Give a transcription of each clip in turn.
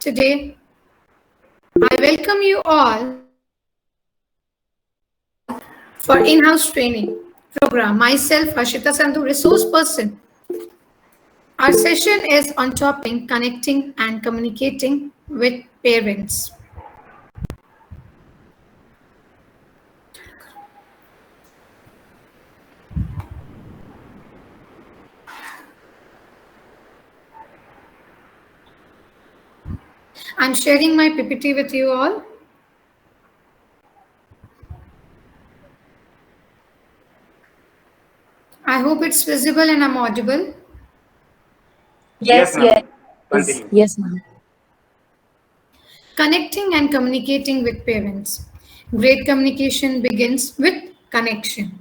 today. I welcome you all for in-house training program. Myself, Harshita Sandhu, resource person. Our session is on topic connecting and communicating with parents. I'm sharing my PPT with you all. I hope it's visible and I'm audible. Yes, Yes, ma'am. ma'am. Continue. Yes, ma'am. Connecting and communicating with parents. Great communication begins with connection.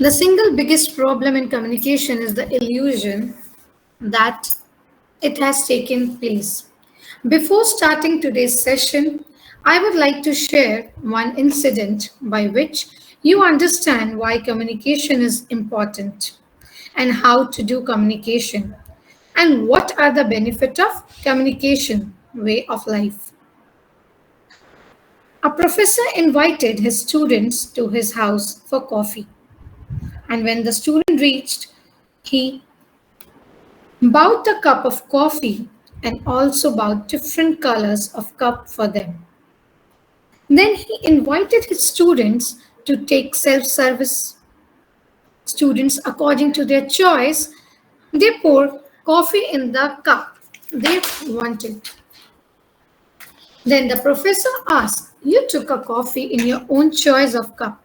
The single biggest problem in communication is the illusion that it has taken place. Before starting today's session, I would like to share one incident by which you understand why communication is important and how to do communication and what are the benefits of communication way of life. A professor invited his students to his house for coffee, and when the student reached, he bought a cup of coffee and also bought different colors of cup for them. Then he invited his students to take self-service. Students, according to their choice, they pour coffee in the cup they wanted. Then the professor asked, you took a coffee in your own choice of cup,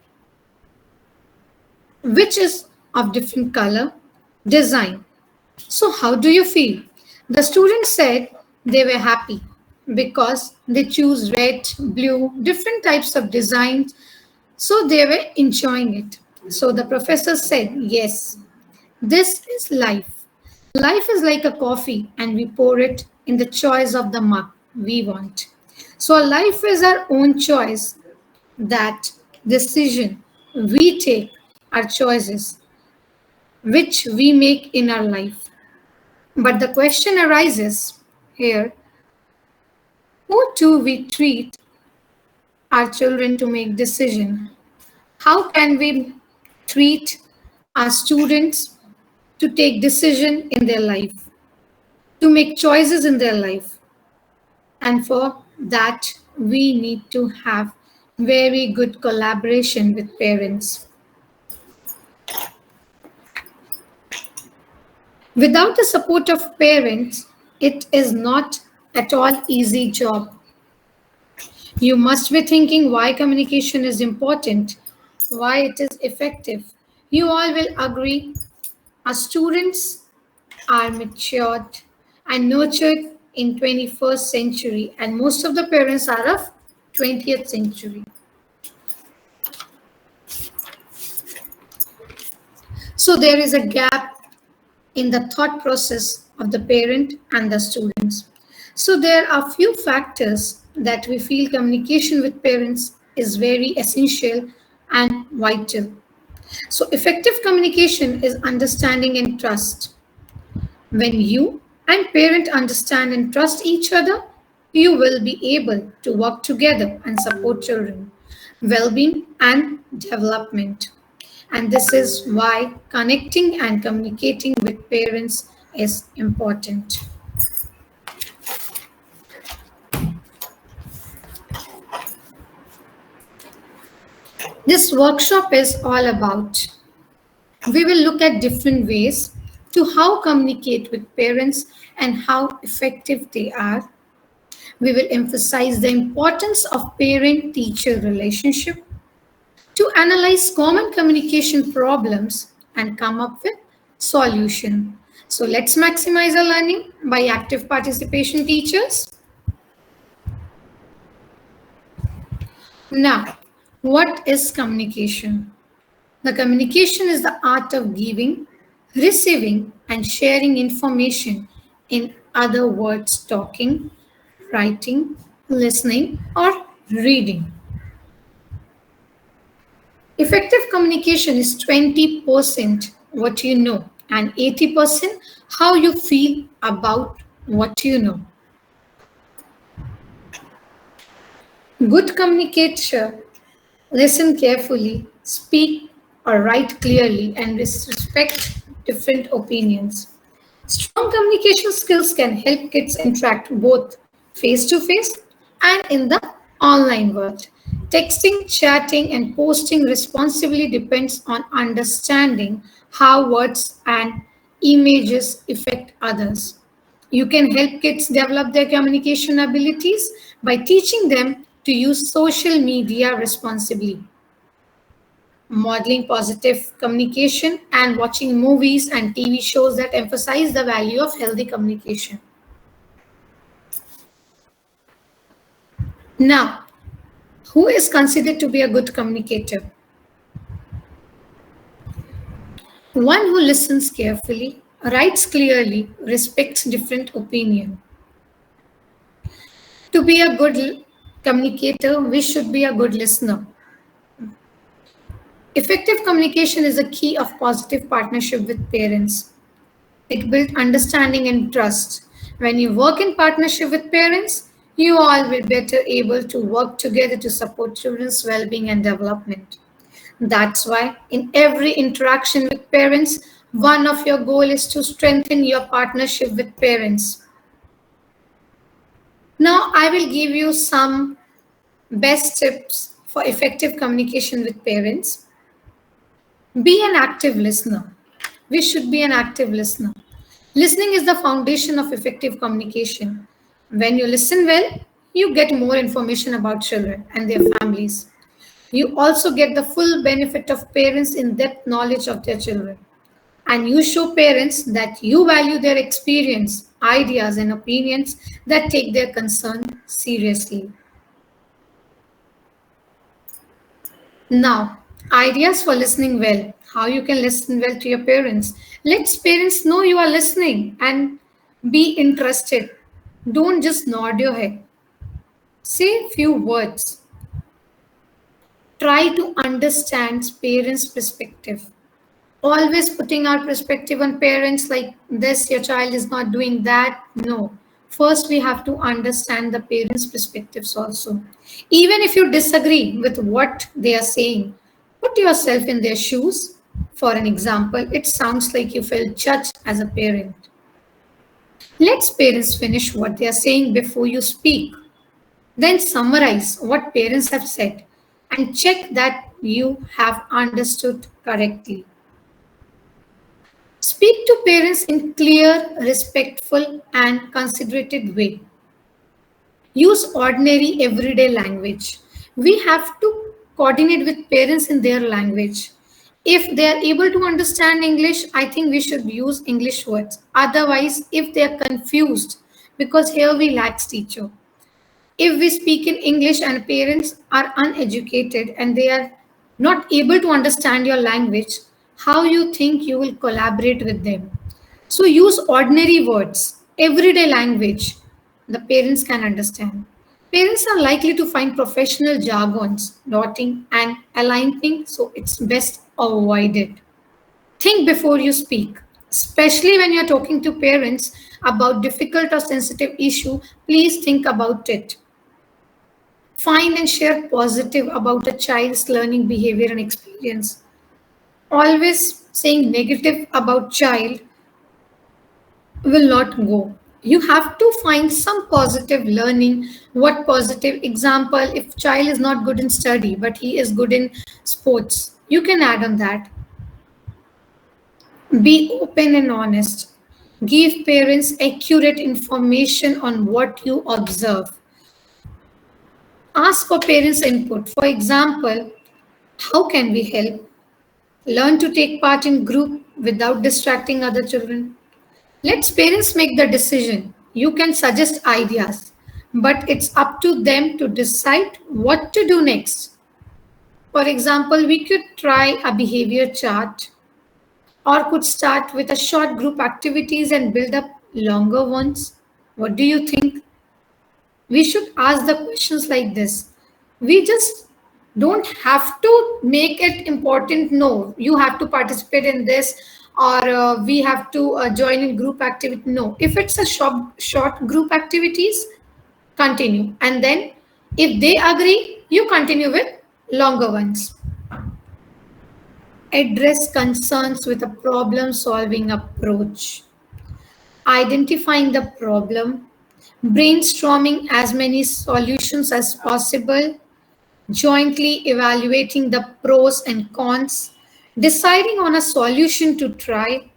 which is of different color, design. So, how do you feel? The students said they were happy because they choose red, blue, different types of designs. So, they were enjoying it. So, the professor said, yes, this is life. Life is like a coffee, and we pour it in the choice of the mug we want. So, life is our own choice, that decision we take, our choices, which we make in our life. But the question arises here, who do we treat our children to make decision? How can we treat our students to take decision in their life, to make choices in their life? And for that, we need to have very good collaboration with parents. Without the support of parents, it is not at all easy job. You must be thinking why communication is important, why it is effective. You all will agree our students are matured and nurtured in 21st century and most of the parents are of 20th century. So there is a gap in the thought process of the parent and the students. So there are few factors that we feel communication with parents is very essential and vital. So effective communication is understanding and trust. When you and parent understand and trust each other, you will be able to work together and support children well-being and development. And this is why connecting and communicating with parents is important. This workshop is all about. We will look at different ways to how communicate with parents and how effective they are. We will emphasize the importance of parent-teacher relationship to analyze common communication problems and come up with solution. So let's maximize our learning by active participation teachers. Now, what is communication? The communication is the art of giving, receiving, and sharing information. In other words, talking, writing, listening, or reading. Effective communication is 20% what you know and 80% how you feel about what you know. Good communicator listen carefully, speak or write clearly, and respect different opinions. Strong communication skills can help kids interact both face to face and in the online world. Texting, chatting, and posting responsibly depends on understanding how words and images affect others. You can help kids develop their communication abilities by teaching them to use social media responsibly, modeling positive communication, and watching movies and TV shows that emphasize the value of healthy communication. Now, who is considered to be a good communicator? One who listens carefully, writes clearly, respects different opinion. To be a good communicator, we should be a good listener. Effective communication is a key of positive partnership with parents. It builds understanding and trust. When you work in partnership with parents, you all will be better able to work together to support children's well-being and development. That's why in every interaction with parents, one of your goal is to strengthen your partnership with parents. Now I will give you some best tips for effective communication with parents. Be an active listener. We should be an active listener. Listening is the foundation of effective communication. When you listen well, you get more information about children and their families. You also get the full benefit of parents' in depth knowledge of their children. And you show parents that you value their experience, ideas, and opinions that take their concern seriously. Now, ideas for listening well. How you can listen well to your parents. Let parents know you are listening and be interested. Don't just nod your head. Say few words. Try to understand parents' perspective. Always putting our perspective on parents like this, your child is not doing that. No. First, we have to understand the parents' perspectives also. Even if you disagree with what they are saying, put yourself in their shoes. For an example, it sounds like you felt judged as a parent. Let parents finish what they are saying before you speak. Then summarize what parents have said and check that you have understood correctly. Speak to parents in clear, respectful, and considerate way. Use ordinary everyday language. We have to coordinate with parents in their language. If they are able to understand English, I think we should use English words. Otherwise, if they are confused, because here we lack teacher. If we speak in English and parents are uneducated and they are not able to understand your language, how you think you will collaborate with them? So use ordinary words, everyday language the parents can understand. Parents are likely to find professional jargons, dotting and aligning, so it's best avoided. Think before you speak, especially when you're talking to parents about difficult or sensitive issue. Please think about it. Find and share positive about a child's learning behavior and experience. Always saying negative about child will not go. You have to find some positive learning. What positive example? If child is not good in study but he is good in sports, you can add on that. Be open and honest. Give parents accurate information on what you observe. Ask for parents' input. For example, how can we help? Learn to take part in group without distracting other children. Let parents make the decision. You can suggest ideas, but it's up to them to decide what to do next. For example, we could try a behavior chart or could start with a short group activities and build up longer ones. What do you think? We should ask the questions like this. We just Don't have to make it important. No, you have to participate in this, or we have to join in group activity. No, if it's a short group activities, continue, and then if they agree, you continue with longer ones. Address concerns with a problem solving approach. Identifying the problem, brainstorming as many solutions as possible, jointly evaluating the pros and cons, deciding on a solution to try,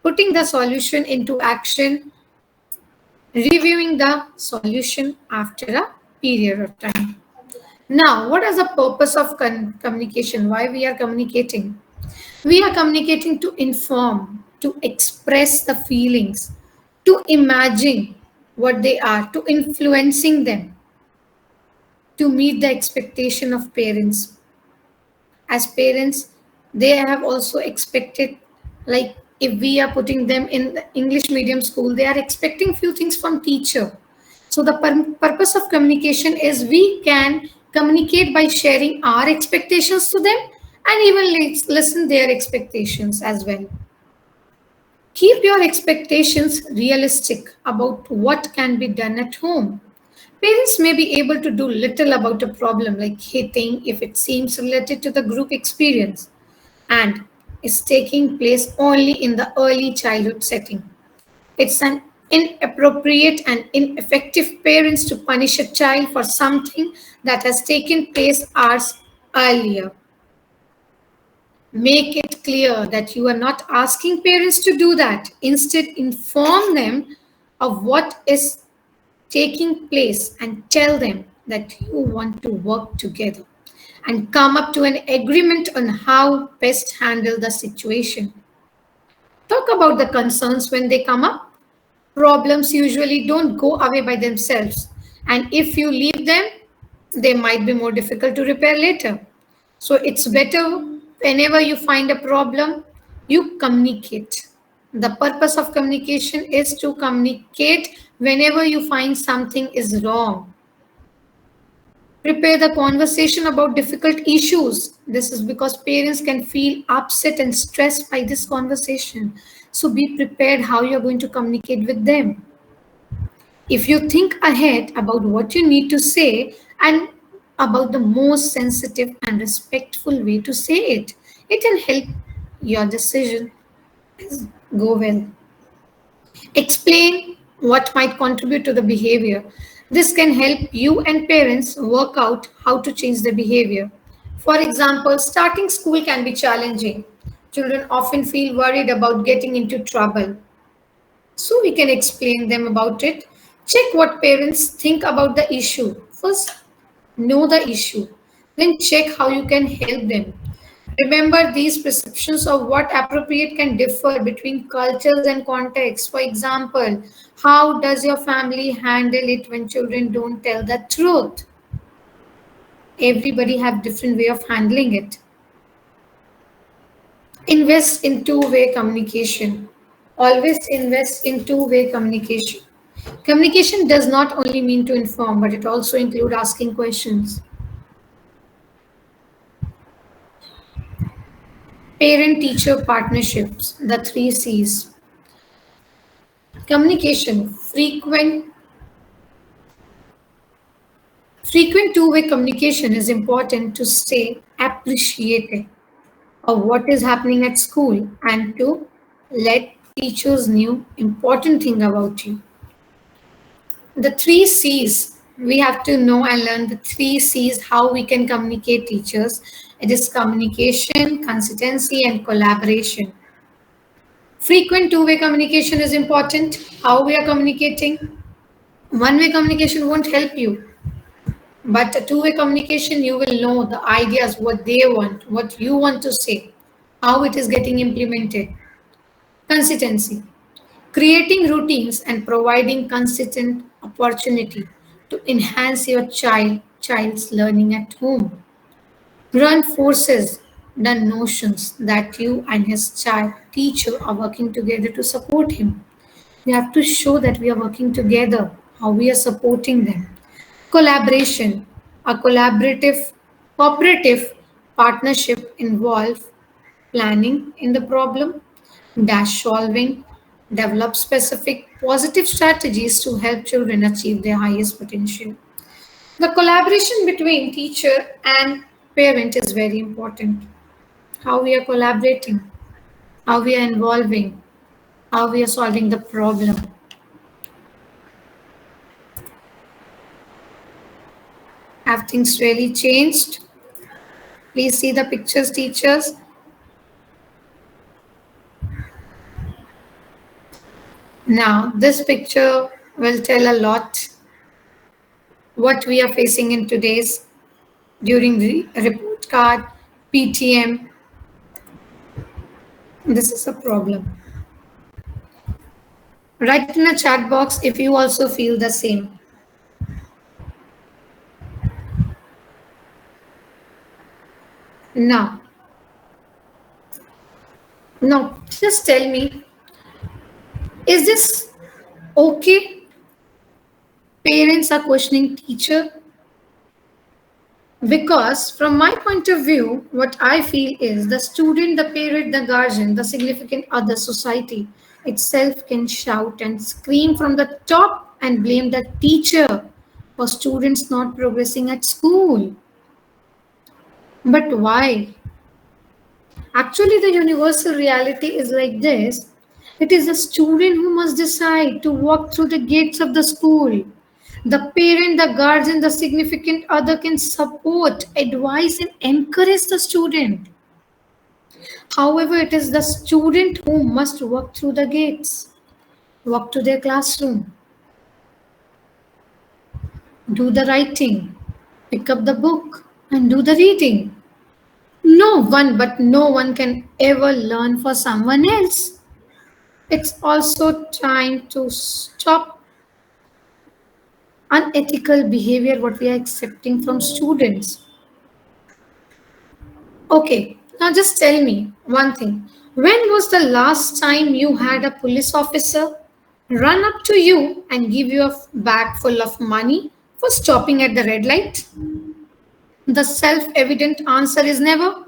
putting the solution into action, reviewing the solution after a period of time. Now, what is the purpose of communication? Why we are communicating? We are communicating to inform, to express the feelings, to imagine what they are, to influencing them, to meet the expectation of parents. As parents, they have also expected, like if we are putting them in the English medium school, they are expecting few things from teacher. So the purpose of communication is we can communicate by sharing our expectations to them and even listen their expectations as well. Keep your expectations realistic about what can be done at home. Parents may be able to do little about a problem like hitting if it seems related to the group experience and is taking place only in the early childhood setting. It's an inappropriate and ineffective parents to punish a child for something that has taken place hours earlier. Make it clear that you are not asking parents to do that. Instead, inform them of what is taking place and tell them that you want to work together and come up to an agreement on how best handle the situation. Talk about the concerns when they come up. Problems usually don't go away by themselves, and if you leave them, they might be more difficult to repair later. So it's better whenever you find a problem, you communicate. The purpose of communication is to communicate whenever you find something is wrong. Prepare the conversation about difficult issues. This is because parents can feel upset and stressed by this conversation. So be prepared how you're going to communicate with them. If you think ahead about what you need to say and about the most sensitive and respectful way to say it, it will help your decision go well. Explain what might contribute to the behavior. This can help you and parents work out how to change the behavior. For example, starting school can be challenging. Children often feel worried about getting into trouble. So we can explain them about it. Check what parents think about the issue. First, know the issue. Then check how you can help them. Remember, these perceptions of what appropriate can differ between cultures and contexts. For example, how does your family handle it when children don't tell the truth? Everybody have different way of handling it. Invest in two-way communication. Always invest in two-way communication. Communication does not only mean to inform, but it also includes asking questions. Parent-teacher partnerships, the three C's. Communication, frequent two-way communication is important to stay appreciated of what is happening at school and to let teachers know important thing about you. The three C's, we have to know and learn the three C's how we can communicate teachers. It is communication, consistency, and collaboration. Frequent two-way communication is important. How we are communicating. One-way communication won't help you, but a two-way communication, you will know the ideas, what they want, what you want to say, how it is getting implemented. Consistency. Creating routines and providing consistent opportunity to enhance your child's learning at home. Reinforces the notions that you and his child teacher are working together to support him. We have to show that we are working together, how we are supporting them. Collaboration, a collaborative. Cooperative partnership involve planning in the problem, dash solving, develop specific positive strategies to help children achieve their highest potential. The collaboration between teacher and parent is very important. How we are collaborating, how we are involving, how we are solving the problem. Have things really changed? Please see the pictures, teachers. Now, this picture will tell a lot what we are facing in today's during the report card, PTM. This is a problem. Write in a chat box if you also feel the same. Now, just tell me, is this okay? Parents are questioning teacher because from my point of view, what I feel is the student, the parent, the guardian, the significant other society itself can shout and scream from the top and blame the teacher for students not progressing at school. But why? Actually, the universal reality is like this. It is the student who must decide to walk through the gates of the school. The parent, the guardian, the significant other can support, advise, and encourage the student. However, it is the student who must walk through the gates, walk to their classroom, do the writing, pick up the book, and do the reading. No one can ever learn for someone else. It's also time to stop unethical behavior what we are accepting from students. Okay, now just tell me one thing. When was the last time you had a police officer run up to you and give you a bag full of money for stopping at the red light? The self evident answer is never.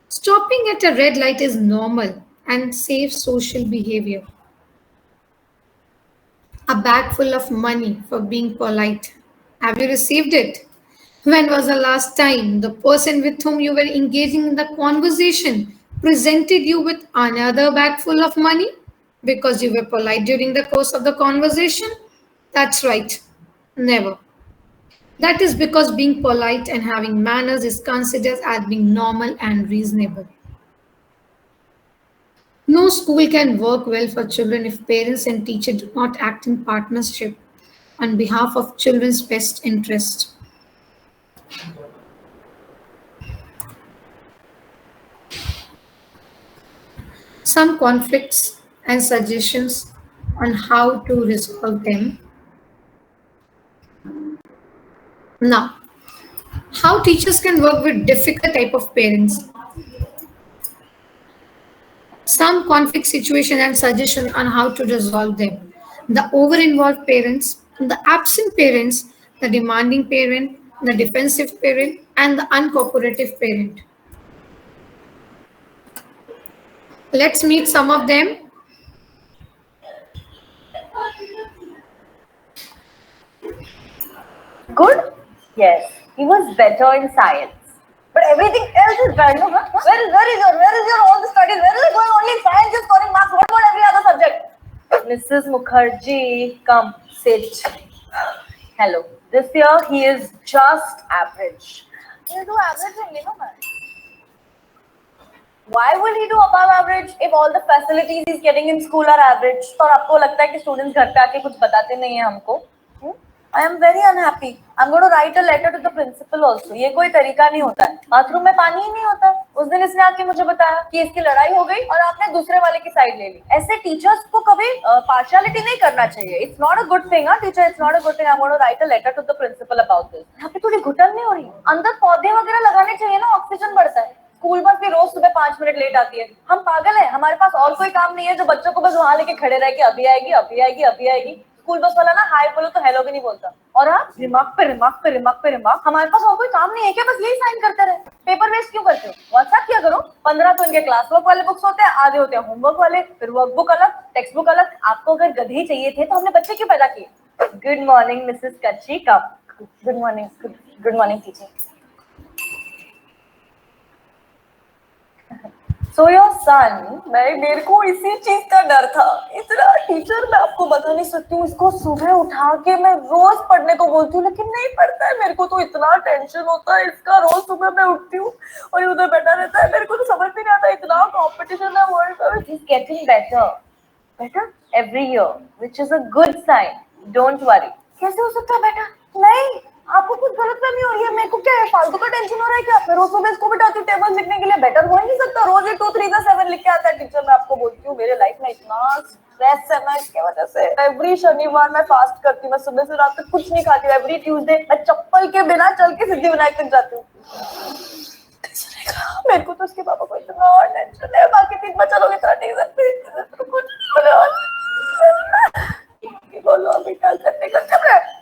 Stopping at a red light is normal and safe social behavior. A bag full of money for being polite. Have you received it? When was the last time the person with whom you were engaging in the conversation presented you with another bag full of money because you were polite during the course of the conversation? That's right, never. That is because being polite and having manners is considered as being normal and reasonable. No school can work well for children if parents and teachers do not act in partnership on behalf of children's best interest. Some conflicts and suggestions on how to resolve them. Now, how teachers can work with difficult type of parents. Some conflict situation and suggestion on how to resolve them. The over-involved parents, the absent parents, the demanding parent, the defensive parent, and the uncooperative parent. Let's meet some of them. Good? Yes. He was better in science. But everything else is bad. No? Where is your all the studies? Where is it going only in science? You're scoring marks. What about every other subject? Mrs. Mukherjee, come sit. Hello. This year he is just average. He'll do average only, no man. Why will he do above average if all the facilities he's getting in school are average? और आपको लगता है कि students घर पे आके कुछ बताते नहीं हैं हमको? I am very unhappy. I'm going to write a letter to the principal also. ये कोई तरीका नहीं होता है. बाथरूम में पानी ही नहीं होता. उस दिन इसने आके मुझे बताया कि इसकी लड़ाई हो गई और आपने दूसरे वाले की साइड ले ली. ऐसे टीचर्स को कभी पार्शियलिटी नहीं करना चाहिए. It's not a good thing, teacher. It's not a good thing. I'm going to write a letter to the principal about this. यहाँ पे थोड़ी घुटन नहीं हो रही. अंदर पौधे वगैरह लगाने चाहिए ना, ऑक्सीजन बढ़ता है. स्कूल बस भी रोज सुबह 5 मिनट लेट आती है. हम पागल हैं. हमारे पास और कोई काम नहीं है जो बच्चों को बस वहां लेके खड़े रह के अभी आएगी, अभी आएगी, अभी आएगी. स्कूल बस वाला ना हाय बोलो तो हेलो भी नहीं बोलता, और आप रिमार्क पे रिमार्क पे रिमार्क पे रिमार्क। हमारे पास और कोई काम नहीं है क्या, बस यही साइन करते रहे? पेपर वेस्ट क्यों करते हो? व्हाट्सएप किया करो। 15 तो इनके क्लास वर्क वाले बुक्स होते हैं, आधे होते हैं होमवर्क वाले, फिर वर्कबुक अलग, टेक्स्ट बुक अलग। आपको अगर गधे चाहिए थे तो हमने बच्चे क्यों पैदा किए? Good morning Mrs Kachchi, come. Good morning, good morning teacher. So your son, मेरे को इसी चीज का डर था। इतना टीचर मैं आपको बता नहीं सकती हूँ, इसको सुबह उठा के मैं रोज पढ़ने को बोलती हूँ लेकिन नहीं पढ़ता है। मेरे को तो इतना टेंशन होता है इसका, रोज सुबह मैं उठती हूँ और ये उधर बैठा रहता है। मेरे को तो समझ नहीं आता, इतना कॉम्पिटिशन है वर्ल्ड का। He is getting better better every year, which is a good sign. Don't worry. कैसे हो सकता है बेटा? नहीं, आपको कुछ गलतफहमी हो रही है। मेरे को क्या है, फालतू का टेंशन हो रहा है क्या? मैं रोज सुबह इसको बिठाती हूँ टेबल लिखने के लिए, बेटर हो ही नहीं सकता। रोज ये 2 3 का 7 लिख के आता है। टीचर मैं आपको बोलती हूँ, मेरे लाइफ में इतना स्ट्रेस है ना इसके वजह से। एवरी शनिवार मैं फास्ट करती हूँ, मैं सुबह से रात तक कुछ नहीं खाती हूँ। एवरी ट्यूसडे मैं चप्पल के बिना चल के सिद्धिविनायक तक जाती हूँ। मेरे को तो उसके पापा को इतना टेंशन है, बाकी 3 बच्चा लोग इतना नहीं सकते। कुछ बोलो अभी क्या करने का चल रहा है?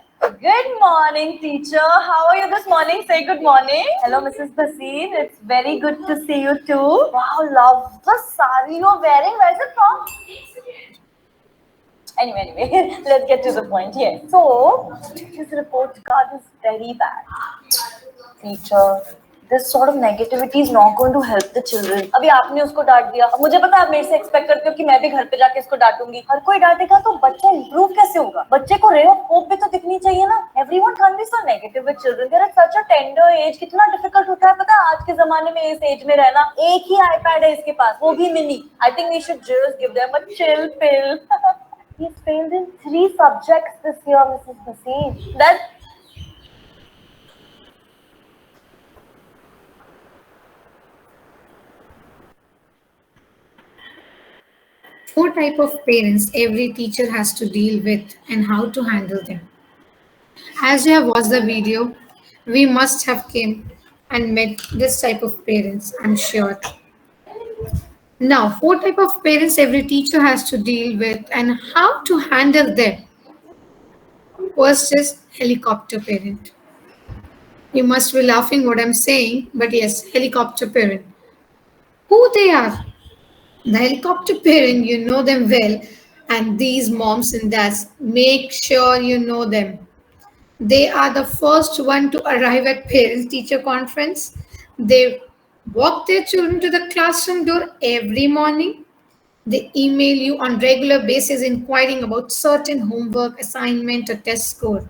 Good morning, teacher. How are you this morning? Say good morning. Hello, Mrs. Bhasin. It's very good to see you too. Wow, love the sari you're wearing. Where's it from? Anyway, let's get to the point here. So, his report card is very bad. Teacher, this sort of negativity is not going to help the children. अभी आपने उसको डांट दिया, अब मुझे पता है आप मेरे से एक्सपेक्ट करते हो कि मैं भी घर पे जाके इसको डांटूंगी। हर कोई डांटेगा तो बच्चा इंप्रूव कैसे होगा? बच्चे को रे ऑफ होप भी तो दिखनी चाहिए ना। Everyone can't be so negative with children. There is such a tender age. कितना डिफिकल्ट होता है पता है आज के जमाने में इस एज में रहना। एक ही आईपैड है इसके पास, वो भी mini. I think we should just give them a chill pill. He's failed in 3 subjects this year, Mrs. Bhasin. That Four type of parents every teacher has to deal with and how to handle them. As you have watched the video, we must have came and met this type of parents, I'm sure. Now, four type of parents every teacher has to deal with and how to handle them. First is helicopter parent. You must be laughing what I'm saying, but yes, helicopter parent. Who they are? The helicopter parent, you know them well, and these moms and dads, make sure you know them. They are the first one to arrive at parents teacher conference. They walk their children to the classroom door every morning. They email you on regular basis inquiring about certain homework, assignment, or test score.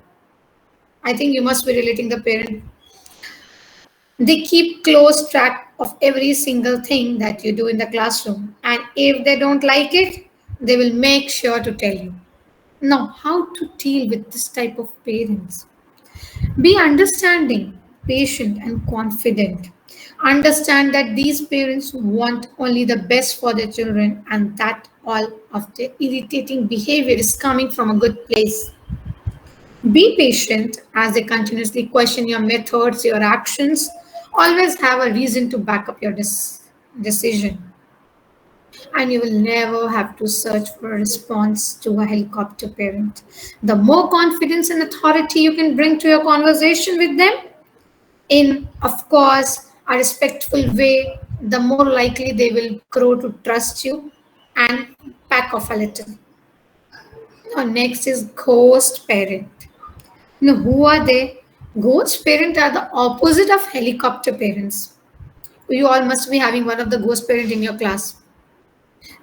I think you must be relating the parent. They keep close track of every single thing that you do in the classroom. And if they don't like it, they will make sure to tell you. Now, how to deal with this type of parents? Be understanding, patient, and confident. Understand that these parents want only the best for their children and that all of their irritating behavior is coming from a good place. Be patient as they continuously question your methods, your actions. Always have a reason to back up your decision. And you will never have to search for a response to a helicopter parent. The more confidence and authority you can bring to your conversation with them, in, of course, a respectful way, the more likely they will grow to trust you and back off a little. Now, next is ghost parent. Now, who are they? Ghost parents are the opposite of helicopter parents. You all must be having one of the ghost parent in your class.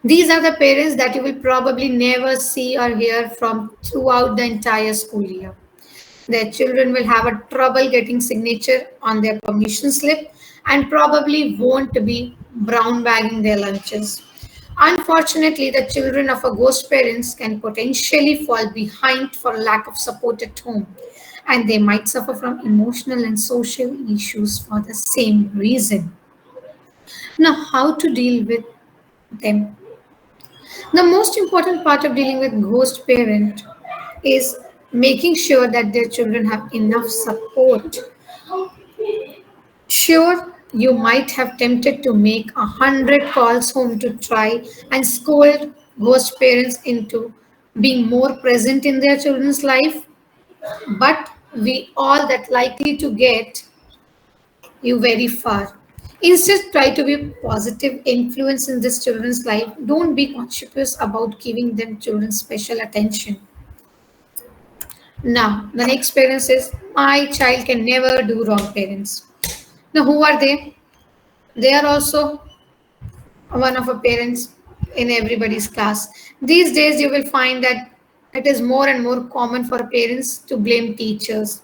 These are the parents that you will probably never see or hear from throughout the entire school year. Their children will have a trouble getting signature on their permission slip and probably won't be brown bagging their lunches. Unfortunately, the children of a ghost parents can potentially fall behind for lack of support at home, and they might suffer from emotional and social issues for the same reason. Now, how to deal with them? The most important part of dealing with ghost parent is making sure that their children have enough support. Sure, you might have tempted to make 100 calls home to try and scold ghost parents into being more present in their children's life, but we all that likely to get you very far. Instead, try to be positive influence in this children's life. Don't be conscious about giving them children special attention. Now, the next parents is my child can never do wrong parents. Now, who are they? They are also one of our parents in everybody's class. These days, you will find that it is more and more common for parents to blame teachers,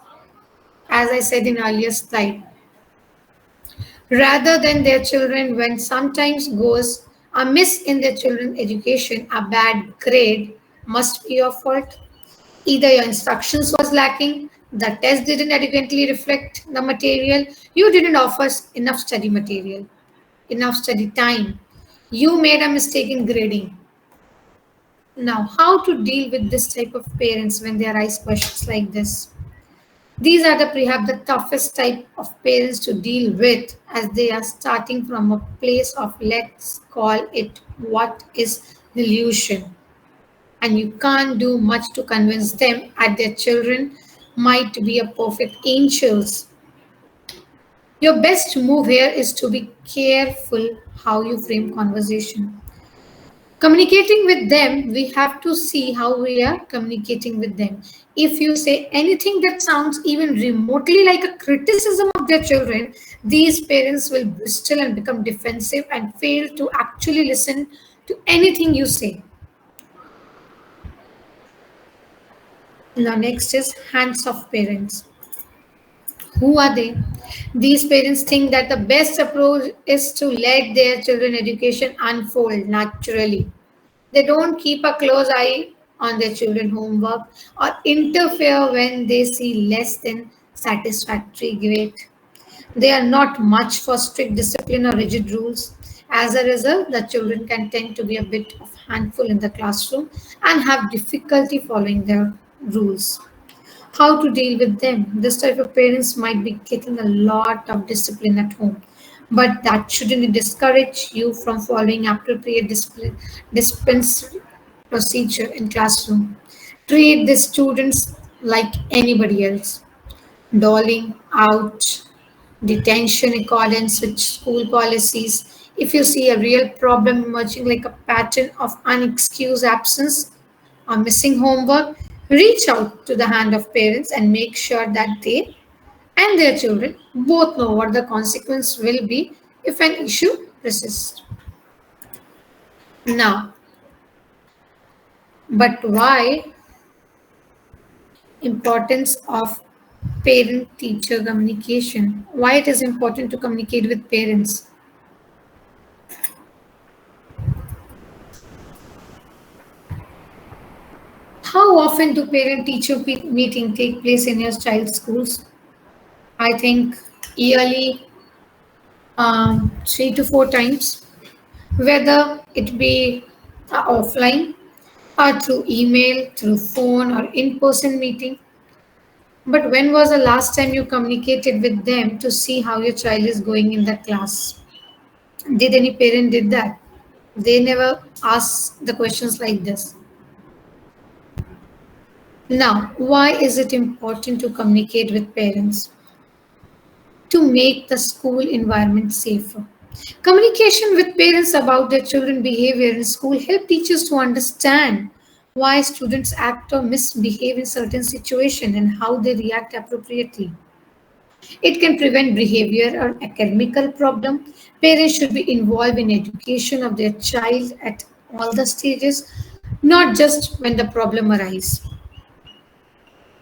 as I said in earlier slide, rather than their children. When sometimes goes amiss in their children's education, a bad grade must be your fault. Either your instructions was lacking, the test didn't adequately reflect the material, you didn't offer enough study material, enough study time, you made a mistake in grading. Now, how to deal with this type of parents when they arise questions like this? These are the perhaps the toughest type of parents to deal with, as they are starting from a place of, let's call it, what is delusion, and you can't do much to convince them that their children might be a perfect angels. Your best move here is to be careful how you frame conversation. Communicating with them, we have to see how we are communicating with them. If you say anything that sounds even remotely like a criticism of their children, these parents will bristle and become defensive and fail to actually listen to anything you say. Now, next is hands off parents. Who are they? These parents think that the best approach is to let their children education unfold naturally. They don't keep a close eye on their children homework or interfere when they see less than satisfactory grade. They are not much for strict discipline or rigid rules. As a result, the children can tend to be a bit of handful in the classroom and have difficulty following their rules. How to deal with them? This type of parents might be getting a lot of discipline at home, but that shouldn't discourage you from following appropriate discipline procedure in classroom. Treat the students like anybody else. Doling out detention in accordance with school policies. If you see a real problem emerging like a pattern of unexcused absence or missing homework, reach out to the hand of parents and make sure that they and their children both know what the consequence will be if an issue persists. Now, but why importance of parent teacher communication? Why it is important to communicate with parents? How often do parent teacher meeting take place in your child's schools? I think yearly 3 to 4 times, whether it be offline or through email, through phone, or in-person meeting. But when was the last time you communicated with them to see how your child is going in the class? Did any parent did that? They never ask the questions like this. Now, why is it important to communicate with parents? To make the school environment safer. Communication with parents about their children's behavior in school help teachers to understand why students act or misbehave in certain situations and how they react appropriately. It can prevent behavior or academical problem. Parents should be involved in education of their child at all the stages, not just when the problem arises.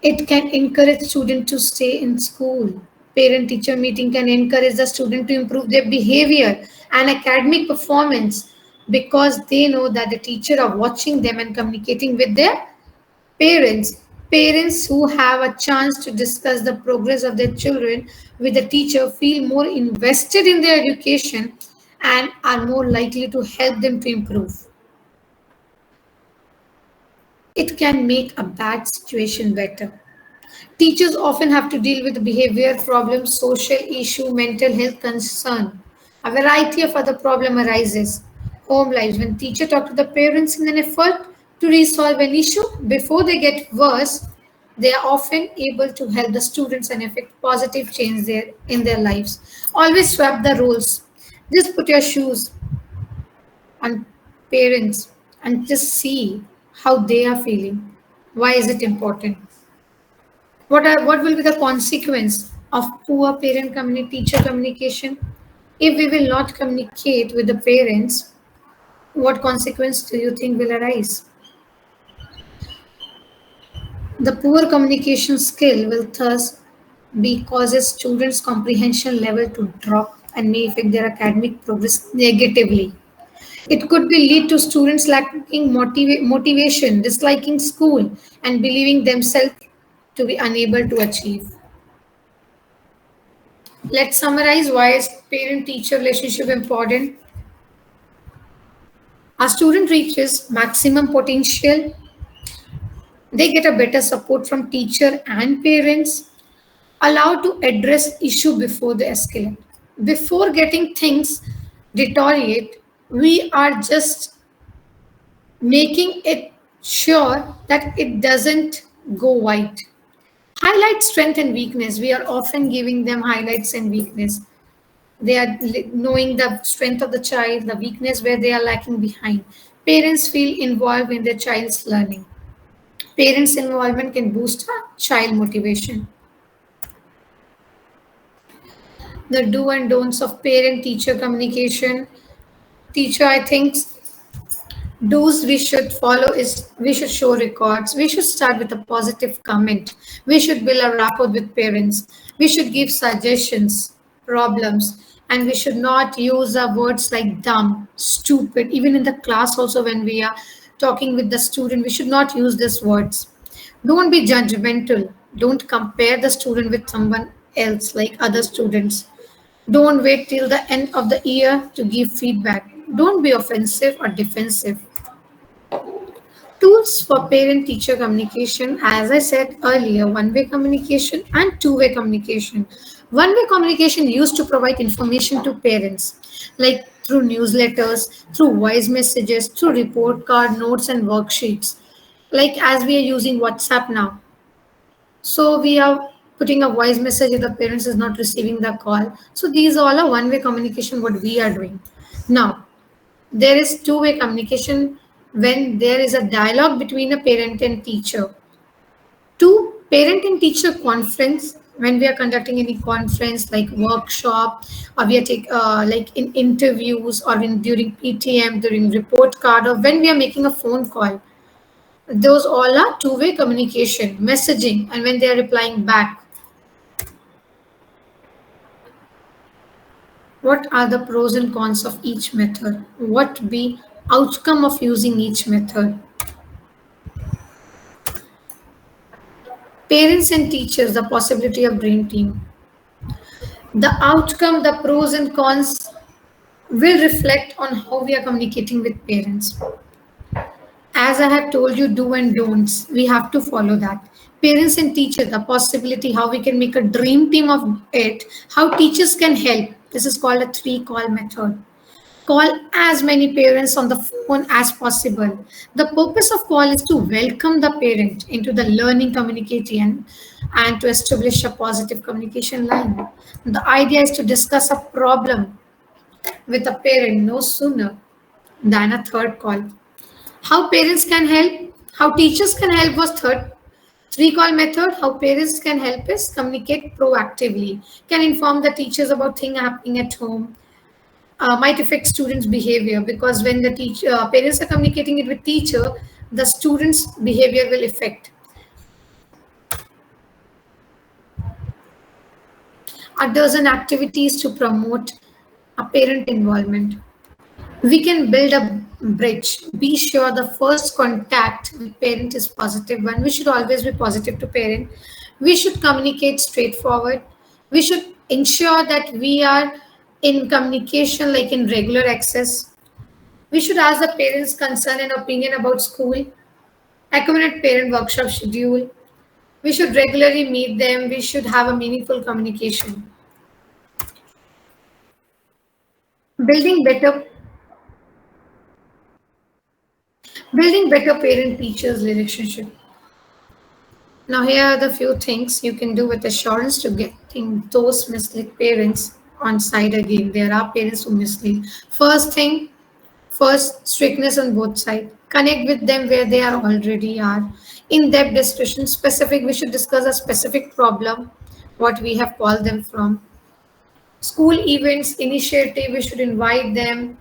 It can encourage students to stay in school. Parent-teacher meeting can encourage the student to improve their behavior and academic performance because they know that the teacher are watching them and communicating with their parents. Parents who have a chance to discuss the progress of their children with the teacher feel more invested in their education and are more likely to help them to improve. It can make a bad situation better. Teachers often have to deal with behavior problems, social issue, mental health concern. A variety of other problem arises. Home lives. When teacher talk to the parents in an effort to resolve an issue before they get worse. They are often able to help the students and effect positive change in their lives. Always swap the roles. Just put your shoes on parents and just see how they are feeling. Why is it important? What will be the consequence of poor parent teacher communication? If we will not communicate with the parents, what consequence do you think will arise? The poor communication skill will thus be causes students' comprehension level to drop and may affect their academic progress negatively. It could be lead to students lacking motivation, disliking school, and believing themselves to be unable to achieve. Let's summarize why is parent-teacher relationship important. A student reaches maximum potential, they get a better support from teacher and parents, allowed to address issue before they escalate. Before getting things deteriorate, we are just making it sure that it doesn't go white. Highlight strength and weakness. We are often giving them highlights and weakness. They are knowing the strength of the child, the weakness where they are lacking behind. Parents feel involved in their child's learning. Parents' involvement can boost a child motivation. The do and don'ts of parent teacher communication. Teacher, I think do's we should follow is we should show records. We should start with a positive comment. We should build a rapport with parents. We should give suggestions, problems, and we should not use the words like dumb, stupid. Even in the class, also when we are talking with the student, we should not use these words. Don't be judgmental. Don't compare the student with someone else like other students. Don't wait till the end of the year to give feedback. Don't be offensive or defensive. Tools for parent teacher communication, as I said earlier, one-way communication and two-way communication. One-way communication used to provide information to parents, like through newsletters, through voice messages, through report card, notes, and worksheets. Like as we are using WhatsApp now. So we are putting a voice message if the parents is not receiving the call. So these all are one-way communication, what we are doing. Now, there is two-way communication when there is a dialogue between a parent and teacher. Two, parent and teacher conference when we are conducting any conference like workshop or we are like in interviews or in during PTM, during report card or when we are making a phone call. Those all are two-way communication, messaging, and when they are replying back. What are the pros and cons of each method? What be outcome of using each method? Parents and teachers, the possibility of dream team. The outcome, the pros and cons will reflect on how we are communicating with parents. As I have told you, do and don'ts, we have to follow that. Parents and teachers, the possibility, how we can make a dream team of it, how teachers can help. This is called a three call method. Call as many parents on the phone as possible. The purpose of call is to welcome the parent into the learning communication and to establish a positive communication line. The idea is to discuss a problem with a parent no sooner than a third call. How parents can help, how teachers can help was third. Three call method, how parents can help is communicate proactively, can inform the teachers about things happening at home, might affect students' behavior because when the teacher parents are communicating it with teacher, the students' behavior will affect. A dozen activities to promote a parent involvement. We can build a bridge. Be sure the first contact with parent is positive one. We should always be positive to parent. We should communicate straightforward. We should ensure that we are in communication like in regular access. We should ask the parents' concern and opinion about school, accommodate parent workshop schedule. We should regularly meet them. We should have a meaningful communication. Building better Building better parent-teachers relationship. Now here are the few things you can do with assurance to getting those mislead parents on side again. There are parents who mislead. First, strictness on both sides. Connect with them where they are already are. In-depth discussion, specific. We should discuss a specific problem, what we have called them from. School events, initiative. We should invite them.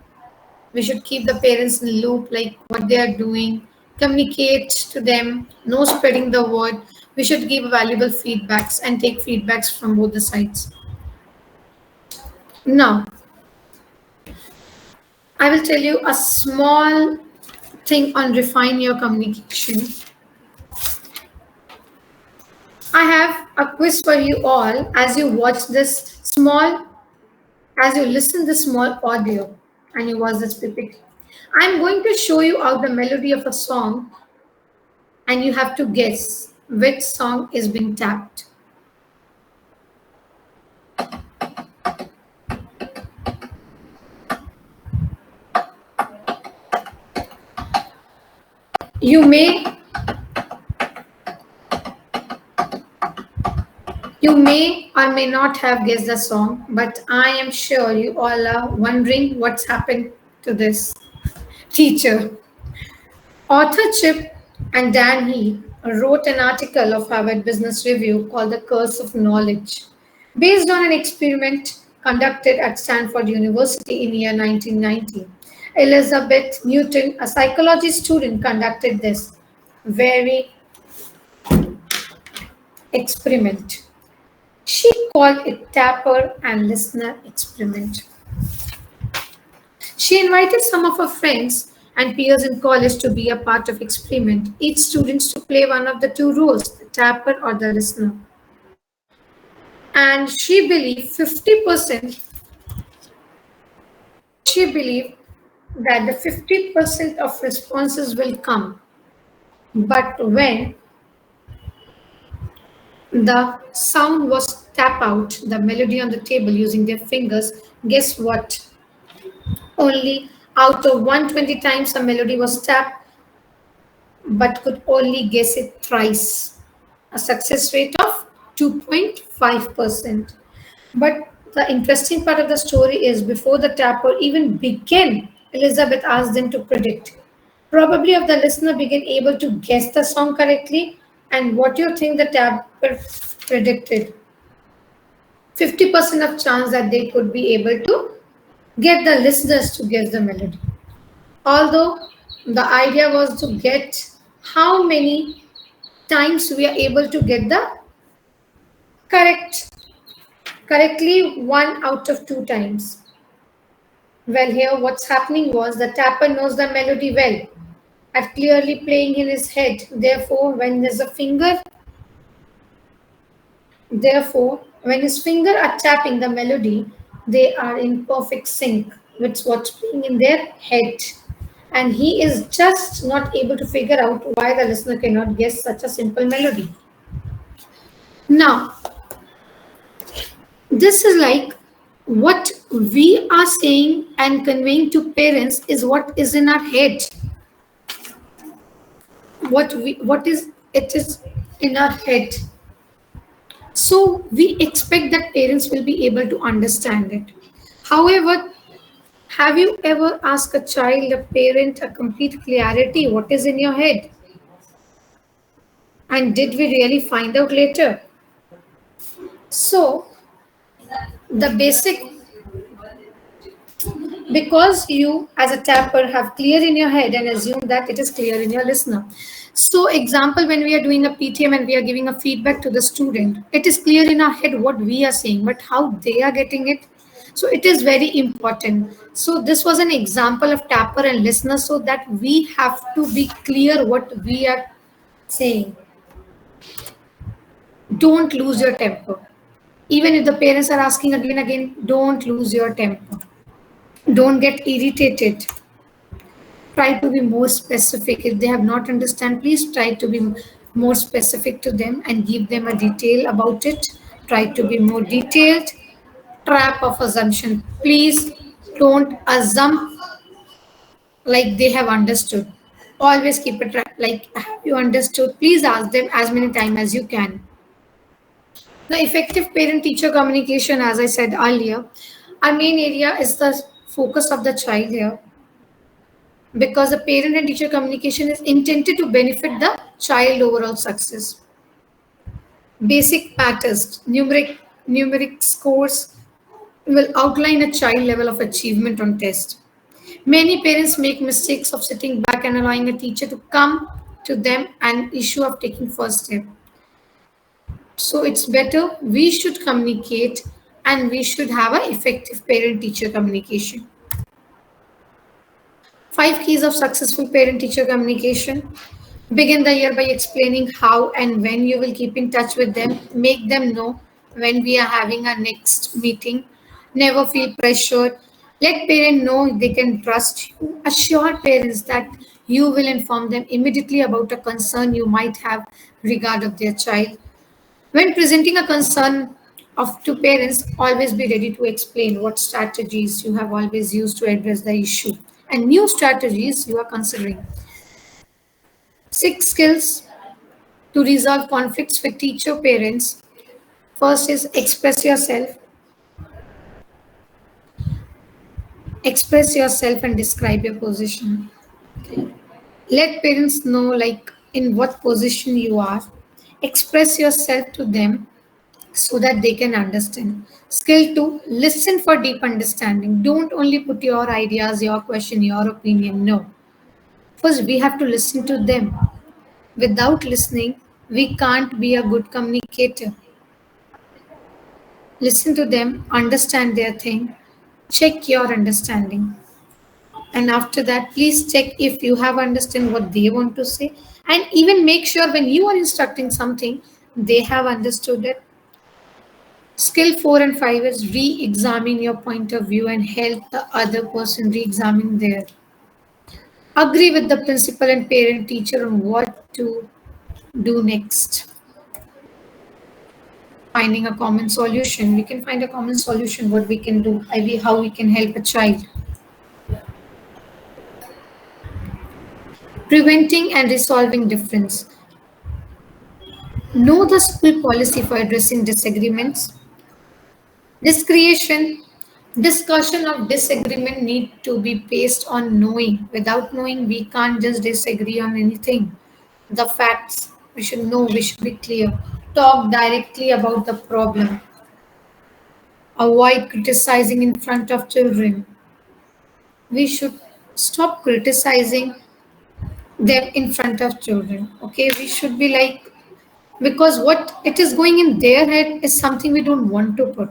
We should keep the parents in the loop, like what they are doing. Communicate to them. No spreading the word. We should give valuable feedbacks and take feedbacks from both the sides. Now, I will tell you a small thing on refine your communication. I have a quiz for you all as you watch this small, as you listen this small audio and you watch this PPT. I'm going to show you out the melody of a song and you have to guess which song is being tapped. You may You may or may not have guessed the song, but I am sure you all are wondering what's happened to this teacher. Author Chip and Dan Heath wrote an article of Harvard Business Review called The Curse of Knowledge, based on an experiment conducted at Stanford University in year 1990. Elizabeth Newton, a psychology student, conducted this very experiment. She called it Tapper and Listener Experiment. She invited some of her friends and peers in college to be a part of experiment, each student to play one of the two roles, the tapper or the listener. And she believed that the 50% of responses will come. But when the sound was tap out the melody on the table using their fingers, guess what? Only out of 120 times the melody was tapped, but could only guess it thrice. A success rate of 2.5%. But the interesting part of the story is before the tapper even began, Elizabeth asked them to predict. Probably if the listener began able to guess the song correctly, and what do you think the tapper predicted? 50% of chance that they could be able to get the listeners to guess the melody. Although the idea was to get how many times we are able to get the correct correctly 1 out of 2 times. Well, here what's happening was the tapper knows the melody well at clearly playing in his head. Therefore, when his finger are tapping the melody, they are in perfect sync with what's playing in their head. And he is just not able to figure out why the listener cannot guess such a simple melody. Now, this is like what we are saying and conveying to parents is what is in our head. What is it is in our head. So we expect that parents will be able to understand it. However, have you ever asked a child, a parent, a complete clarity what is in your head? And did we really find out later? So the basic, because you as a tapper have clear in your head and assume that it is clear in your listener. So example, when we are doing a PTM and we are giving a feedback to the student, it is clear in our head what we are saying, but how they are getting it. So it is very important. So this was an example of tapper and listener, so that we have to be clear what we are saying. Don't lose your temper. Even if the parents are asking again, don't lose your temper. Don't get irritated. Try to be more specific. If they have not understand, please try to be more specific to them and give them a detail about it. Try to be more detailed. Trap of assumption. Please don't assume like they have understood. Always keep it like, have you understood? Please ask them as many times as you can. The effective parent teacher communication, as I said earlier, our main area is the focus of the child here, because the parent and teacher communication is intended to benefit the child overall success. Basic matters, numeric scores will outline a child level of achievement on test. Many parents make mistakes of sitting back and allowing a teacher to come to them and issue of taking first step. So it's better we should communicate, and we should have an effective parent teacher communication. 5 keys of successful parent teacher communication. Begin the year by explaining how and when you will keep in touch with them. Make them know when we are having our next meeting. Never feel pressured. Let parents know they can trust you. Assure parents that you will inform them immediately about a concern you might have regard of their child. When presenting a concern to parents, always be ready to explain what strategies you have always used to address the issue and new strategies you are considering. 6 skills to resolve conflicts with teacher parents. First is express yourself and describe your position. Let parents know like in what position you are. Express yourself to them so that they can understand. Skill 2, listen for deep understanding. Don't only put your ideas, your question, your opinion. No. First, we have to listen to them. Without listening, we can't be a good communicator. Listen to them, understand their thing, check your understanding. And after that, please check if you have understand what they want to say. And even make sure when you are instructing something, they have understood it. Skill 4 and 5 is re-examine your point of view and help the other person re-examine their. Agree with the principal and parent teacher on what to do next. Finding a common solution. We can find a common solution, what we can do, how we can help a child. Preventing and resolving difference. Know the school policy for addressing disagreements. Discussion of disagreement need to be based on knowing. Without knowing, we can't just disagree on anything. The facts, we should know, we should be clear. Talk directly about the problem. Avoid criticizing in front of children. We should stop criticizing them in front of children. Okay, we should be like, because what it is going in their head is something we don't want to put.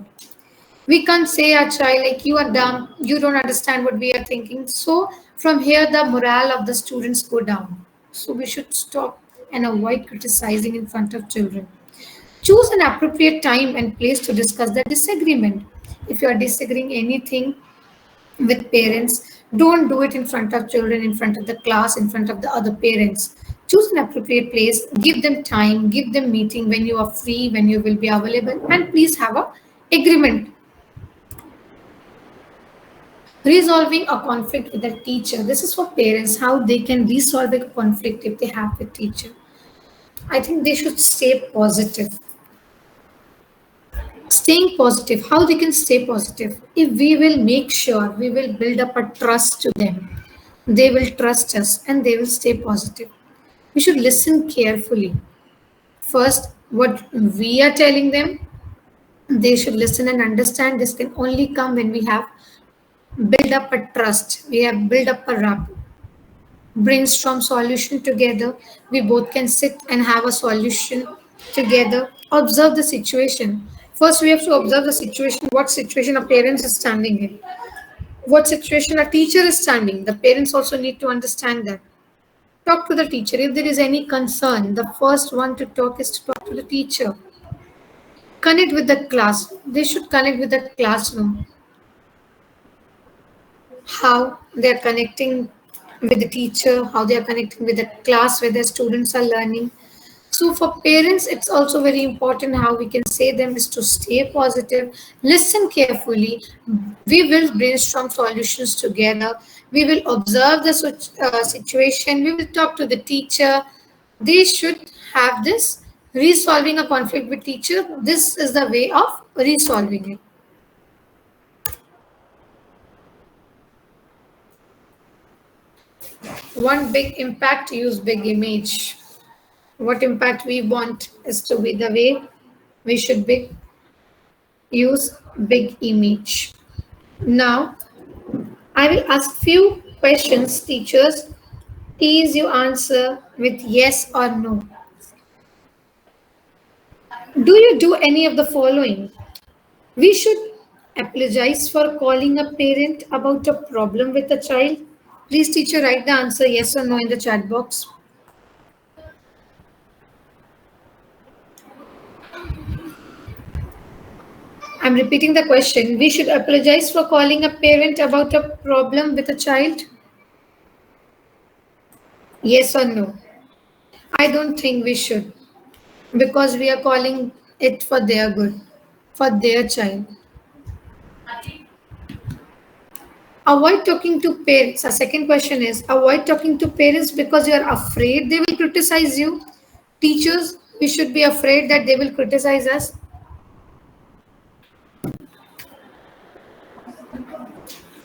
We can't say a child like, you are dumb, you don't understand what we are thinking. So from here the morale of the students go down. So we should stop and avoid criticizing in front of children. Choose an appropriate time and place to discuss the disagreement. If you are disagreeing anything with parents, don't do it in front of children, in front of the class, in front of the other parents. Choose an appropriate place, give them time, give them meeting when you are free, when you will be available, and please have a agreement. Resolving a conflict with a teacher. This is for parents, how they can resolve a conflict if they have with teacher. I think they should stay positive. Staying positive, how they can stay positive? If we will make sure we will build up a trust to them, they will trust us and they will stay positive. We should listen carefully. First, what we are telling them, they should listen and understand. This can only come when we have build up a trust, we have built up a rapport. Brainstorm solution together. We both can sit and have a solution together. Observe the situation. First, we have to observe the situation. What situation a parent is standing in? What situation a teacher is standing? The parents also need to understand that. Talk to the teacher. If there is any concern, the first one to talk is to talk to the teacher. Connect with the class. They should connect with the classroom. How they are connecting with the teacher, how they are connecting with the class where the students are learning. So for parents, it's also very important how we can say them is to stay positive, listen carefully. We will brainstorm solutions together. We will observe the situation. We will talk to the teacher. They should have this resolving a conflict with teacher. This is the way of resolving it. One big impact, use big image. What impact we want is to be the way we should be use big image. Now I will ask few questions, teachers. Please you answer with yes or no. Do you do any of the following? We should apologize for calling a parent about a problem with a child. Please teacher write the answer yes or no in the chat box. I'm repeating the question. We should apologize for calling a parent about a problem with a child. Yes or no? I don't think we should, because we are calling it for their good, for their child. Avoid talking to parents. Our second question is avoid talking to parents because you are afraid they will criticize you. Teachers, we should be afraid that they will criticize us.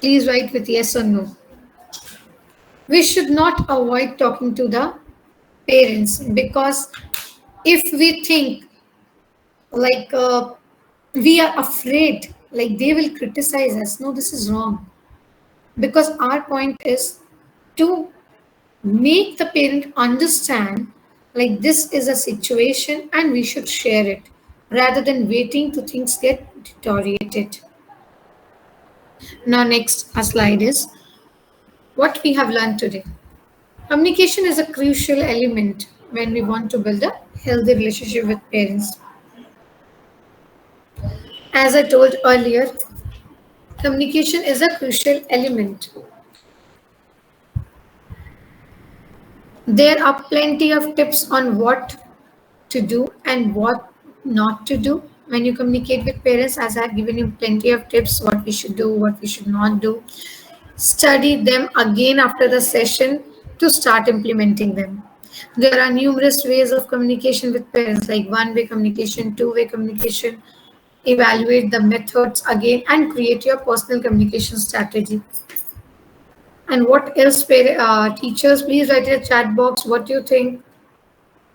Please write with yes or no. We should not avoid talking to the parents because if we think like we are afraid like they will criticize us, no, this is wrong, because our point is to make the parent understand like this is a situation and we should share it rather than waiting to things get deteriorated. Now next a slide is what we have learned today. Communication is a crucial element when we want to build a healthy relationship with parents. As I told earlier, communication is a crucial element. There are plenty of tips on what to do and what not to do when you communicate with parents, as I have given you plenty of tips what we should do, what we should not do. Study them again after the session to start implementing them. There are numerous ways of communication with parents like one-way communication, two-way communication. Evaluate the methods again and create your personal communication strategy. And what else, teachers, please write in the chat box what you think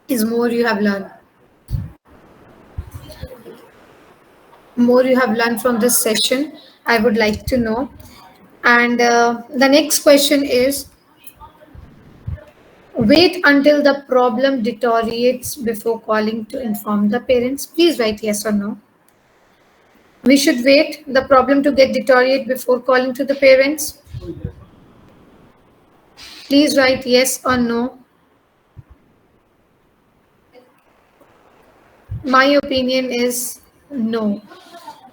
is more you have learned. More you have learned from this session, I would like to know. And the next question is wait until the problem deteriorates before calling to inform the parents. Please write yes or no. We should wait the problem to get deteriorate before calling to the parents. Please write yes or no. My opinion is no.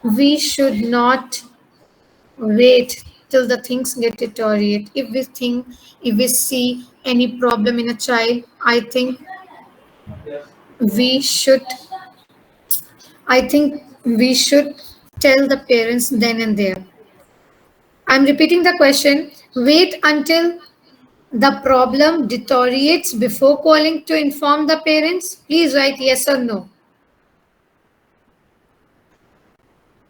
We should not wait till the things get deteriorate. If we see any problem in a child, we should, I think we should tell the parents then and there. I'm repeating the question. Wait until the problem deteriorates before calling to inform the parents. Please write yes or no.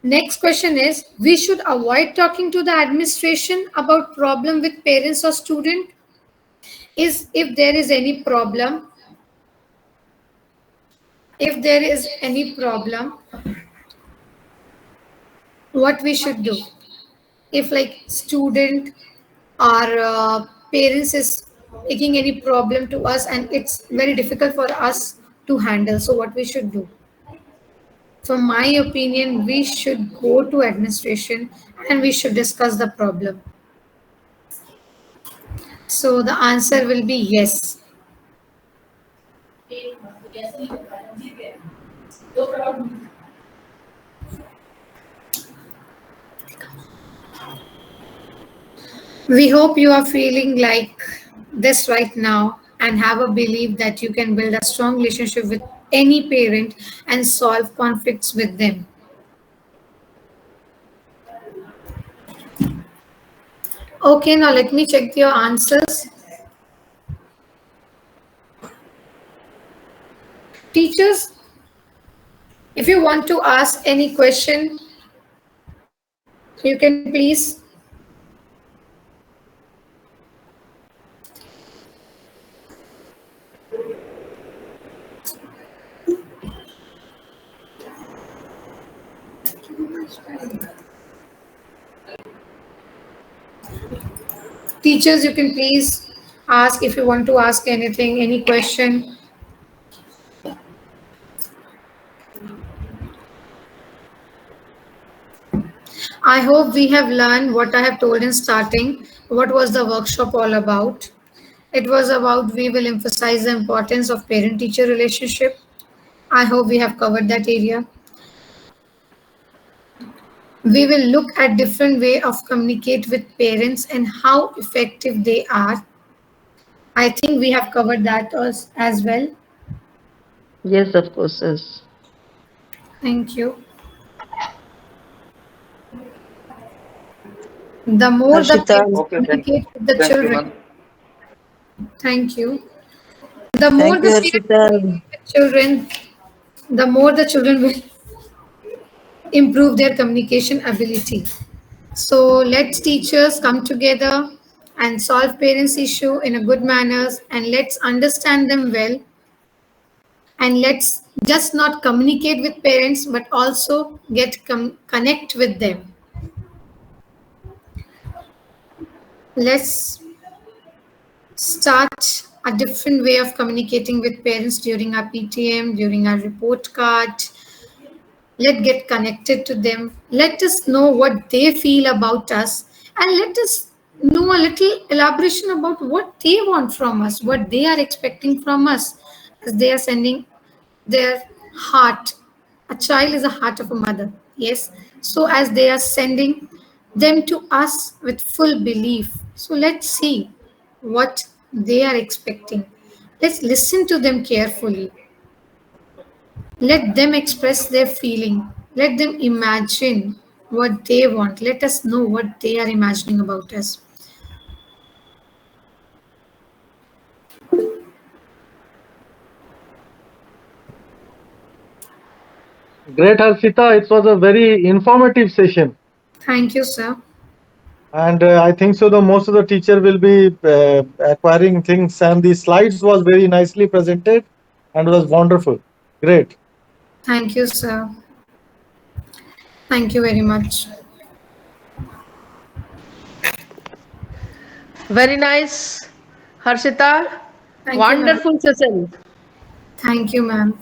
Next question is, we should avoid talking to the administration about problem with parents or student. Is if there is any problem, what we should do? If like student or parents is taking any problem to us and it's very difficult for us to handle, so what we should do? From my opinion, we should go to administration and we should discuss the problem. So the answer will be yes. We hope you are feeling like this right now and have a belief that you can build a strong relationship with any parent and solve conflicts with them. Okay, now let me check your answers. Teachers, if you want to ask any question, you can please. Teachers, you can please ask if you want to ask anything, any question. I hope we have learned what I have told in starting. What was the workshop all about? It was about we will emphasize the importance of parent teacher relationship. I hope we have covered that area. We will look at different way of communicate with parents and how effective they are. I think we have covered that as well. Yes, of course, yes. Thank you. The more the Harshita, parents communicate with the children, thank you. The more thank the you, parents Harshita. communicate with children, the more the children will improve their communication ability. So let's teachers come together and solve parents' issue in a good manners and let's understand them well and let's just not communicate with parents but also get connect with them. Let's start a different way of communicating with parents during our PTM, during our report card. Let's get connected to them. Let us know what they feel about us and let us know a little elaboration about what they want from us, what they are expecting from us as they are sending their heart. A child is a heart of a mother, yes. So as they are sending them to us with full belief. So let's see what they are expecting. Let's listen to them carefully. Let them express their feeling. Let them imagine what they want. Let us know what they are imagining about us. Great, Harshita. It was a very informative session. Thank you, sir. And I think so. The most of the teacher will be acquiring things, and the slides was very nicely presented, and was wonderful. Great. Thank you, sir. Thank you very much. Very nice, Harshita. Thank you, ma'am. Wonderful session. Thank you, ma'am.